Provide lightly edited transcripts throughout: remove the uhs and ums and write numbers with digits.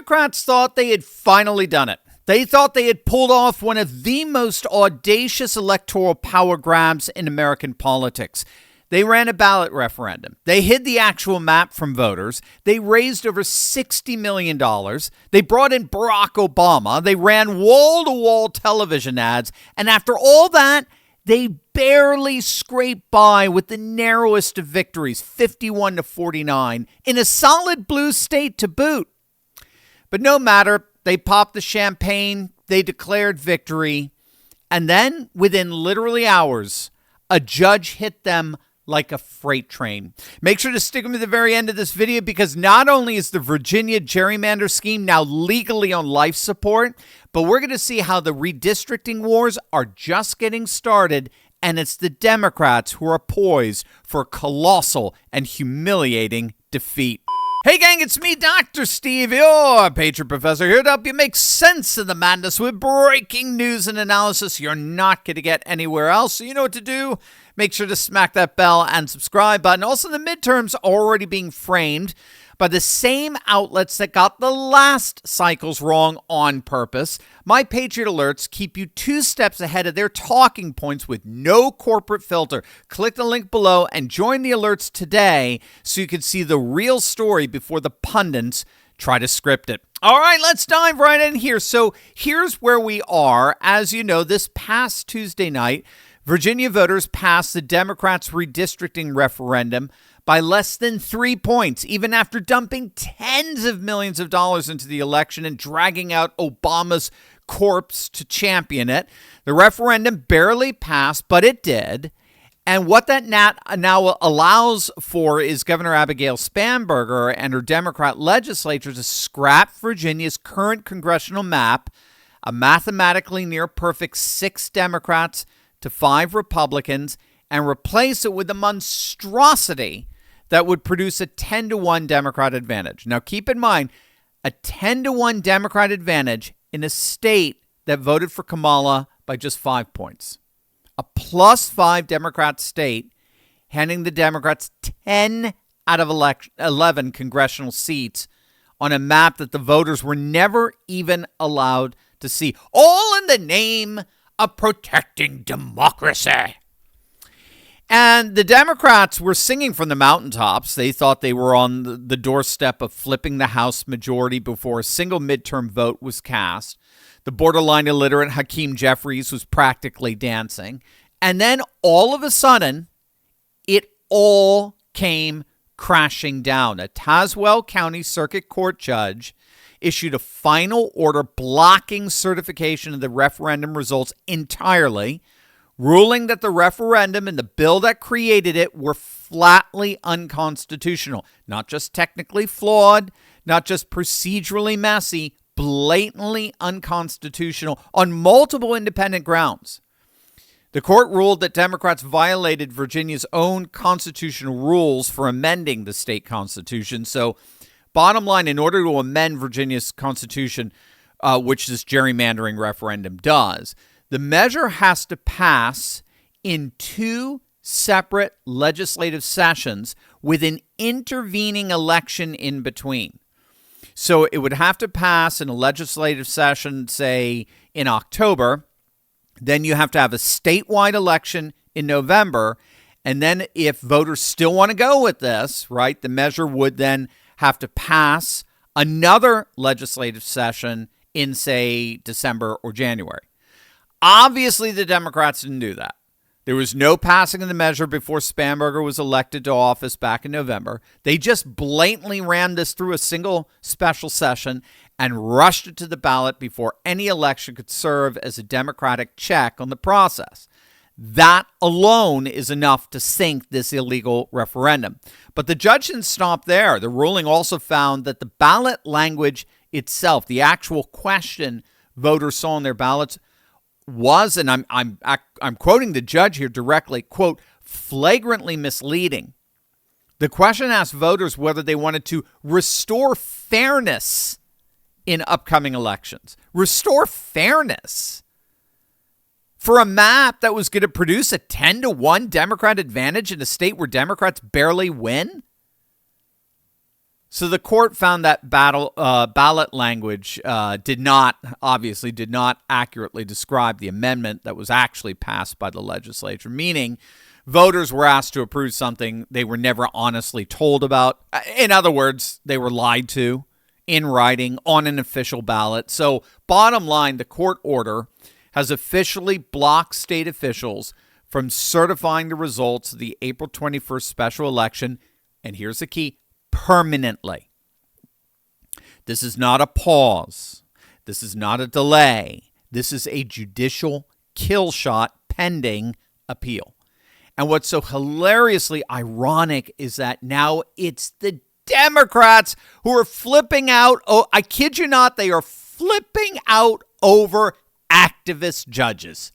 Democrats thought they had finally done it. They thought they had pulled off one of the most audacious electoral power grabs in American politics. They ran a ballot referendum. They hid the actual map from voters. They raised over $60 million. They brought in Barack Obama. They ran wall-to-wall television ads. And after all that, they barely scraped by with the narrowest of victories, 51-49, in a solid blue state to boot. But no matter, they popped the champagne, they declared victory, and then, within literally hours, a judge hit them like a freight train. Make sure to stick them to the very end of this video, because not only is the Virginia gerrymander scheme now legally on life support, but we're going to see how the redistricting wars are just getting started, and it's the Democrats who are poised for colossal and humiliating defeat. Hey gang, it's me, Dr. Steve, your Patriot Professor, here to help you make sense of the madness with breaking news and analysis you're not going to get anywhere else. So you know what to do. Make sure to smack that bell and subscribe button. Also, the midterms are already being framed by the same outlets that got the last cycles wrong on purpose. My Patriot Alerts keep you 2 steps ahead of their talking points with no corporate filter. Click the link below and join the alerts today so you can see the real story before the pundits try to script it. All right, let's dive right in here. So here's where we are. As you know, this past Tuesday night, Virginia voters passed the Democrats' redistricting referendum by less than 3 points, even after dumping tens of millions of dollars into the election and dragging out Obama's corpse to champion it. The referendum barely passed, but it did. And what that now allows for is Governor Abigail Spanberger and her Democrat legislature to scrap Virginia's current congressional map, a mathematically near-perfect 6 Democrats to 5 Republicans, and replace it with a monstrosity that would produce a 10-1 Democrat advantage. Now, keep in mind, a 10-1 Democrat advantage in a state that voted for Kamala by just 5 points. A +5 Democrat state, handing the Democrats 10 out of 11 congressional seats on a map that the voters were never even allowed to see, all in the name of protecting democracy. And the Democrats were singing from the mountaintops. They thought they were on the doorstep of flipping the House majority before a single midterm vote was cast. The borderline illiterate Hakeem Jeffries was practically dancing. And then all of a sudden, it all came crashing down. A Tazewell County Circuit Court judge issued a final order blocking certification of the referendum results entirely, ruling that the referendum and the bill that created it were flatly unconstitutional. Not just technically flawed, not just procedurally messy, blatantly unconstitutional on multiple independent grounds. The court ruled that Democrats violated Virginia's own constitutional rules for amending the state constitution. So, bottom line, in order to amend Virginia's constitution, which this gerrymandering referendum does, the measure has to pass in 2 separate legislative sessions with an intervening election in between. So it would have to pass in a legislative session, say, in October. Then you have to have a statewide election in November. And then if voters still want to go with this, right, the measure would then have to pass another legislative session in, say, December or January. Obviously, the Democrats didn't do that. There was no passing of the measure before Spanberger was elected to office back in November. They just blatantly ran this through a single special session and rushed it to the ballot before any election could serve as a Democratic check on the process. That alone is enough to sink this illegal referendum. But the judge didn't stop there. The ruling also found that the ballot language itself, the actual question voters saw on their ballots, was, and I'm quoting the judge here directly, quote, flagrantly misleading. The question asked voters whether they wanted to restore fairness in upcoming elections. Restore fairness for a map that was going to produce a 10-1 Democrat advantage in a state where Democrats barely win? So the court found that ballot language did not accurately describe the amendment that was actually passed by the legislature, meaning voters were asked to approve something they were never honestly told about. In other words, they were lied to in writing on an official ballot. So bottom line, the court order has officially blocked state officials from certifying the results of the April 21st special election. And here's the key: permanently. This is not a pause. This is not a delay. This is a judicial kill shot pending appeal. And what's so hilariously ironic is that now it's the Democrats who are flipping out. Oh, I kid you not, they are flipping out over activist judges.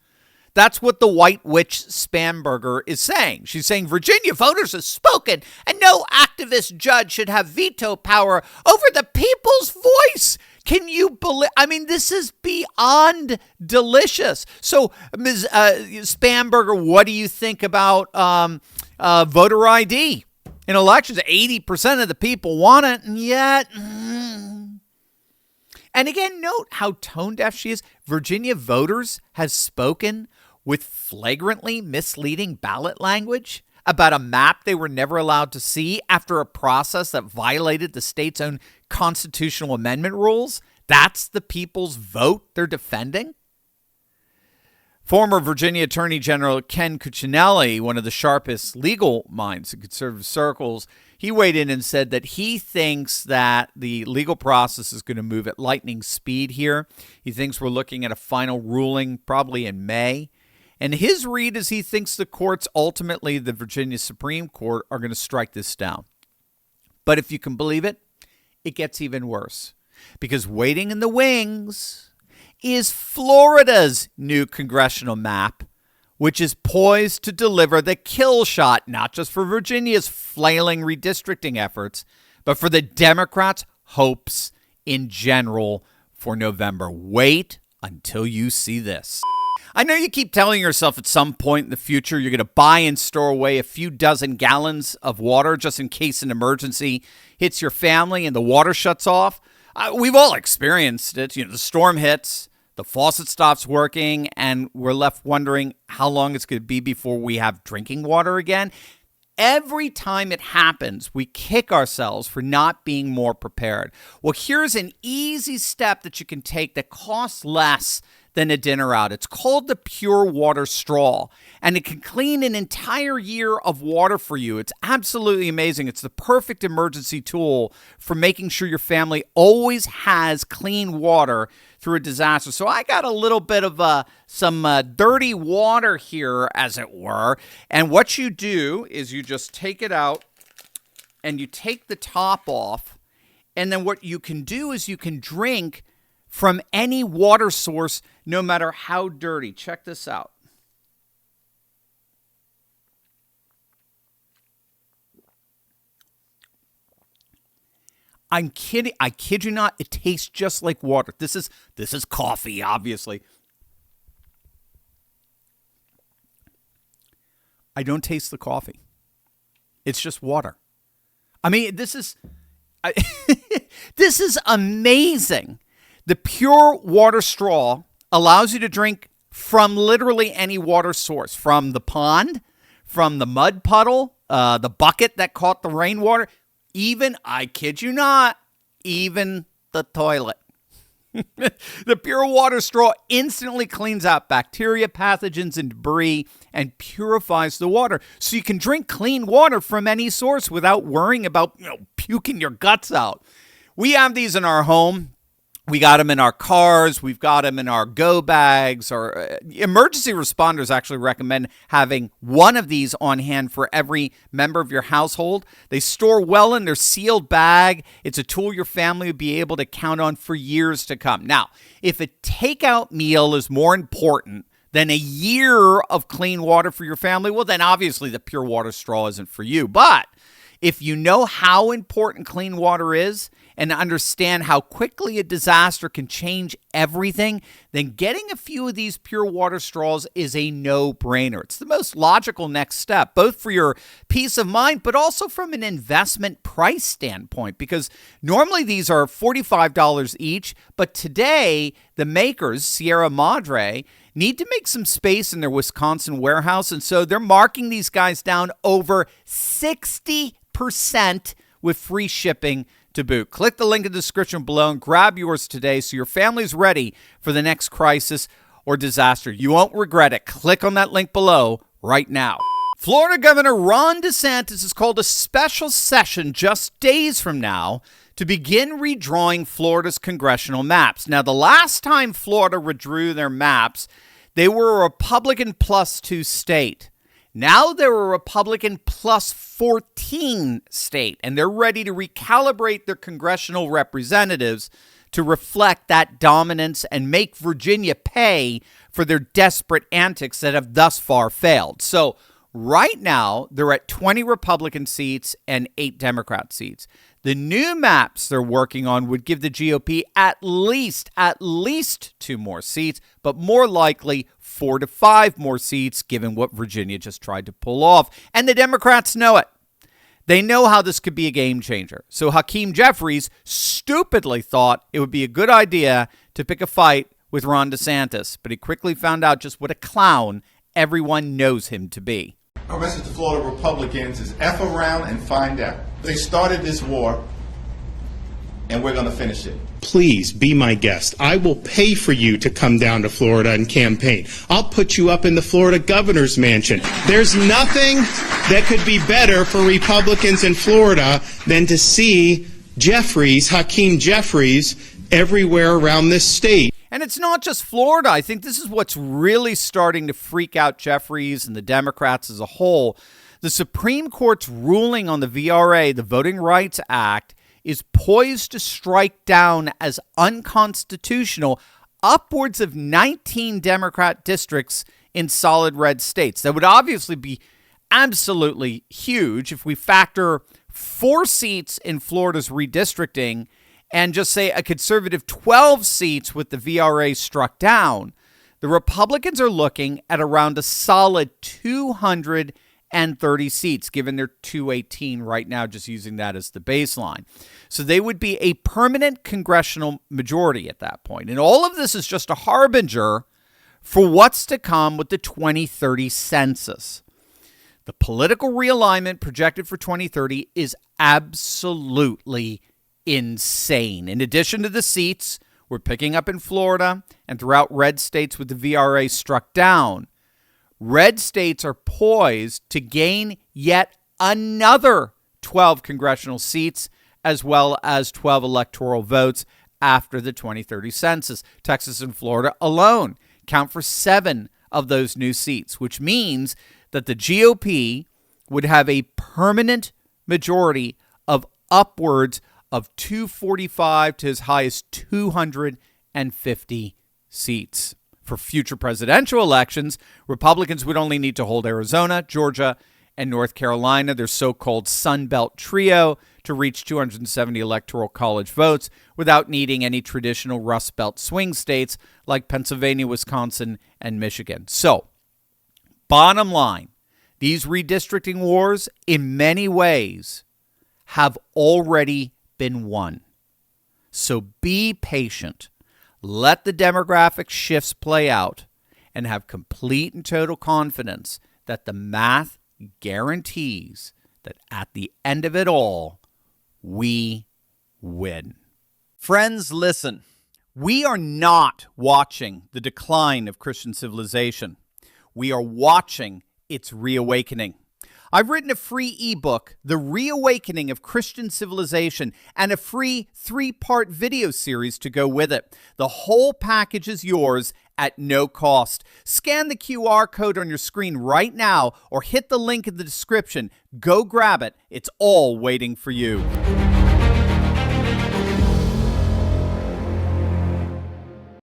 That's what the white witch Spamberger is saying. She's saying Virginia voters have spoken and no activist judge should have veto power over the people's voice. Can you believe? I mean, this is beyond delicious. So, Ms. Spamberger, what do you think about voter ID in elections? 80% of the people want it, and yet... And again, note how tone deaf she is. Virginia voters have spoken with flagrantly misleading ballot language about a map they were never allowed to see after a process that violated the state's own constitutional amendment rules. That's the people's vote they're defending. Former Virginia Attorney General Ken Cuccinelli, one of the sharpest legal minds in conservative circles, he weighed in and said that he thinks that the legal process is going to move at lightning speed here. He thinks we're looking at a final ruling probably in May. And his read is he thinks the courts, ultimately the Virginia Supreme Court, are going to strike this down. But if you can believe it, it gets even worse. Because waiting in the wings is Florida's new congressional map, which is poised to deliver the kill shot, not just for Virginia's flailing redistricting efforts, but for the Democrats' hopes in general for November. Wait until you see this. I know you keep telling yourself at some point in the future you're going to buy and store away a few dozen gallons of water just in case an emergency hits your family and the water shuts off. We've all experienced it. The storm hits, the faucet stops working, and we're left wondering how long it's going to be before we have drinking water again. Every time it happens, we kick ourselves for not being more prepared. Well, here's an easy step that you can take that costs less than a dinner out. It's called the Pure Water Straw, and it can clean an entire year of water for you. It's absolutely amazing. It's the perfect emergency tool for making sure your family always has clean water through a disaster. So I got a little bit of some dirty water here, as it were. And what you do is you just take it out and you take the top off. And then what you can do is you can drink from any water source, no matter how dirty. Check this out. I'm kidding. I kid you not. It tastes just like water. This is coffee, obviously. I don't taste the coffee. It's just water. I mean, this is amazing. The Pure Water Straw allows you to drink from literally any water source, from the pond, from the mud puddle, the bucket that caught the rainwater, even, I kid you not, even the toilet. The Pure Water Straw instantly cleans out bacteria, pathogens, and debris and purifies the water. So you can drink clean water from any source without worrying about, puking your guts out. We have these in our home. We got them in our cars. We've got them in our go bags. Or emergency responders actually recommend having one of these on hand for every member of your household. They store well in their sealed bag. It's a tool your family would be able to count on for years to come. Now, if a takeout meal is more important than a year of clean water for your family, well, then obviously the Pure Water Straw isn't for you. But if you know how important clean water is, and understand how quickly a disaster can change everything, then getting a few of these pure water straws is a no-brainer. It's the most logical next step, both for your peace of mind, but also from an investment price standpoint, because normally these are $45 each, but today the makers, Sierra Madre, need to make some space in their Wisconsin warehouse, and so they're marking these guys down over 60% with free shipping to boot. Click the link in the description below and grab yours today so your family's ready for the next crisis or disaster. You won't regret it. Click on that link below right now. Florida Governor Ron DeSantis has called a special session just days from now to begin redrawing Florida's congressional maps. Now, the last time Florida redrew their maps, they were a Republican +2 state. Now they're a Republican +14 state, and they're ready to recalibrate their congressional representatives to reflect that dominance and make Virginia pay for their desperate antics that have thus far failed. So right now, they're at 20 Republican seats and 8 Democrat seats. The new maps they're working on would give the GOP at least 2 more seats, but more likely 4 to 5 more seats, given what Virginia just tried to pull off. And the Democrats know it. They know how this could be a game changer. So Hakeem Jeffries stupidly thought it would be a good idea to pick a fight with Ron DeSantis, but he quickly found out just what a clown everyone knows him to be. Our message to Florida Republicans is F around and find out. They started this war, and we're going to finish it. Please be my guest. I will pay for you to come down to Florida and campaign. I'll put you up in the Florida governor's mansion. There's nothing that could be better for Republicans in Florida than to see Hakeem Jeffries, everywhere around this state. And it's not just Florida. I think this is what's really starting to freak out Jeffries and the Democrats as a whole. The Supreme Court's ruling on the VRA, the Voting Rights Act, is poised to strike down as unconstitutional upwards of 19 Democrat districts in solid red states. That would obviously be absolutely huge if we factor 4 seats in Florida's redistricting and just say a conservative 12 seats with the VRA struck down. The Republicans are looking at around a solid 230 seats, given they're 218 right now, just using that as the baseline. So they would be a permanent congressional majority at that point. And all of this is just a harbinger for what's to come with the 2030 census. The political realignment projected for 2030 is absolutely insane. In addition to the seats we're picking up in Florida and throughout red states with the VRA struck down, red states are poised to gain yet another 12 congressional seats as well as 12 electoral votes after the 2030 census. Texas and Florida alone count for 7 of those new seats, which means that the GOP would have a permanent majority of upwards of 245 to as high as 250 seats. For future presidential elections, Republicans would only need to hold Arizona, Georgia, and North Carolina, their so-called Sun Belt trio, to reach 270 electoral college votes without needing any traditional Rust Belt swing states like Pennsylvania, Wisconsin, and Michigan. So, bottom line, these redistricting wars, in many ways, have already been won. So be patient. Let the demographic shifts play out and have complete and total confidence that the math guarantees that at the end of it all, we win. Friends, listen. We are not watching the decline of Christian civilization. We are watching its reawakening. I've written a free ebook, The Reawakening of Christian Civilization, and a free 3-part video series to go with it. The whole package is yours at no cost. Scan the QR code on your screen right now or hit the link in the description. Go grab it. It's all waiting for you.